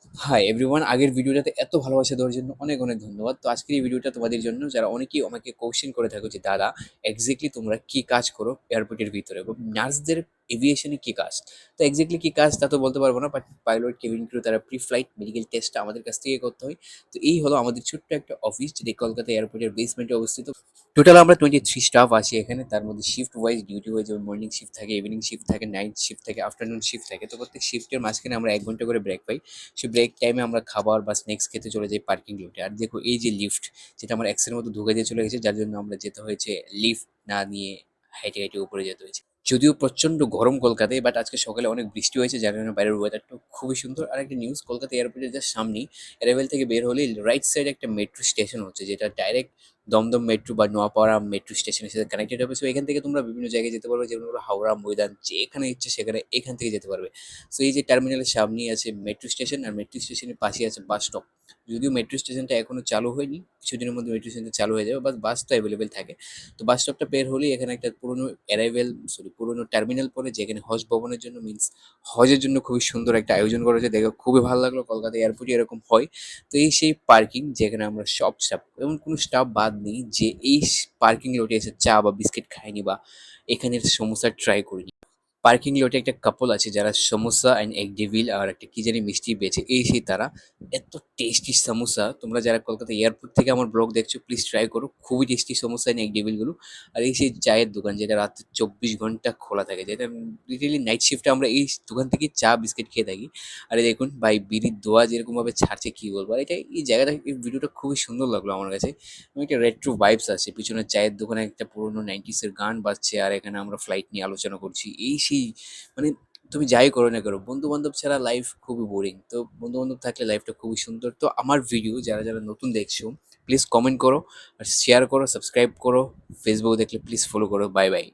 Hi everyone, আগের ভিডিওটাতে এত ভালোবাসা দেওয়ার জন্য অনেক অনেক ধন্যবাদ। তো আজকের এই ভিডিওটা তোমাদের জন্য যারা অনেকেই আমাকে কোশ্চেন করে থাকো যে দাদা এক্স্যাক্টলি তোমরা কি কাজ করো এয়ারপোর্টের ভিতরে বা নার্সদের এভিয়েশনে কি কাজ। তো এক্স্যাক্টলি কি কাজ তা তো বলতে পারবো না, বাট পাইলট কেবিন ক্রু তারা প্রি ফ্লাইট মেডিকেল টেস্টটা আমাদের কাছ থেকে করতে হয়। তো এই হলো আমাদের ছোট্ট একটা অফিস যেটি কলকাতা এয়ারপোর্টের বেসমেন্টে অবস্থিত। টোটাল আমরা 23 স্টাফ আছি এখানে। তার মধ্যে শিফট ওয়াইজ ডিউটি ওয়াইজ যেমন মর্নিং শিফট থাকে, ইভিনিং শিফট থাকে, নাইট শিফট থাকে, আফটারনুন শিফট থাকে। তো প্রত্যেক শিফটের মাঝখানে আমরা 1 ঘন্টা করে ব্রেক পাই। সেই ব্রেক টাইমে আমরা খাবার বা স্ন্যাক্স খেতে চলে যাই পার্কিং লটে। আর দেখো এই যে লিফট, যেটা আমার এক্সের মতো ঢুকে দিয়ে চলে গেছে, যার জন্য আমরা যেতে হয়েছে লিফট না নিয়ে হেঁটে হেঁটে উপরে যেতে হয়েছে। যদিও প্রচণ্ড গরম কলকাতায়, বাট আজকে সকালে অনেক বৃষ্টি হয়েছে যার কারণে বাইরের ওয়েদারটা খুবই সুন্দর। আর একটা নিউজ, কলকাতা এয়ারপোর্টের জাস্ট সামনেই অ্যারাইভেল থেকে বের হলেই রাইট সাইডে একটা মেট্রো স্টেশন হচ্ছে, যেটা ডাইরেক্ট দমদম মেট্রো বা নোয়াপাড়া মেট্রো স্টেশনের সাথে কানেক্টেড হবে। সো এখান থেকে তোমরা বিভিন্ন জায়গায় যেতে পারবে, যেমন হলো হাওড়া ময়দান, যেখানে ইচ্ছে সেখানে এখান থেকে যেতে পারবে। সো এই যে টার্মিনালের সামনেই আছে মেট্রো স্টেশন, আর মেট্রো স্টেশনের পাশেই আছে বাস স্টপ। যদিও মেট্রো স্টেশনটা এখনো চালু হয়নি, কিছুদিনের মধ্যে মেট্রো স্টেশনটা চালু হয়ে যাবে, বাস বাসটা অ্যাভেলেবেল থাকে। তো বাস স্টপটা বের হলেই এখানে একটা পুরোনো পুরোনো টার্মিনাল পড়ে, যেখানে হজ ভবনের জন্য মিন্স হজের জন্য খুবই সুন্দর একটা আয়োজন করা হয়েছে। দেখে খুবই ভালো লাগলো, কলকাতা এয়ারপোর্টে এরকম হয়। তো এই সেই পার্কিং যেখানে আমরা সব স্টাফ, এমন কোনো স্টাফ বাদ নেই যে এই পার্কিং লটে এসে চা বা বিস্কিট খায়নি বা এখানের সমোসা ট্রাই করিনি। পার্কিং লটে একটা কাপল আছে যারা সমোসা অ্যান্ড এগ ডেভিল আর একটা কি জানি মিষ্টি বেচে, এই সেই তারা। এত টেস্টি সমোসা, তোমরা যারা কলকাতা এয়ারপোর্ট থেকে আমার ব্লগ দেখছো প্লিজ ট্রাই করো, খুবই টেস্টি সমোসা অ্যান্ড এগ ডেভিলগুলো। আর এই সেই চায়ের দোকান যেটা রাতে 24 ঘন্টা খোলা থাকে, যেটা লিটারালি নাইট শিফটে আমরা এই দোকান থেকে চা বিস্কিট খেয়ে থাকি। আর এই দেখুন ভাই বিড়ির দোয়া যেরকমভাবে ছাড়ছে কি বলবো। আর এটা এই জায়গাটা, এই ভিডিওটা খুবই সুন্দর লাগলো আমার কাছে। একটা রেট্রো ভাইবস আছে, পিছনে চায়ের দোকানে একটা পুরোনো 90s-এর গান বাজছে, আর এখানে আমরা ফ্লাইট নিয়ে আলোচনা করছি। এই সেই মানে তুমি যাই করো না করো, বন্ধু বান্ধব ছাড়া লাইফ খুবই বোরিং। তো বন্ধু বান্ধব থাকলে লাইফটা খুবই সুন্দর। তো আমার ভিডিও যারা যারা নতুন দেখছো প্লিজ কমেন্ট করো আর শেয়ার করো, সাবস্ক্রাইব করো। ফেসবুক দেখলে প্লিজ ফলো করো। Bye bye.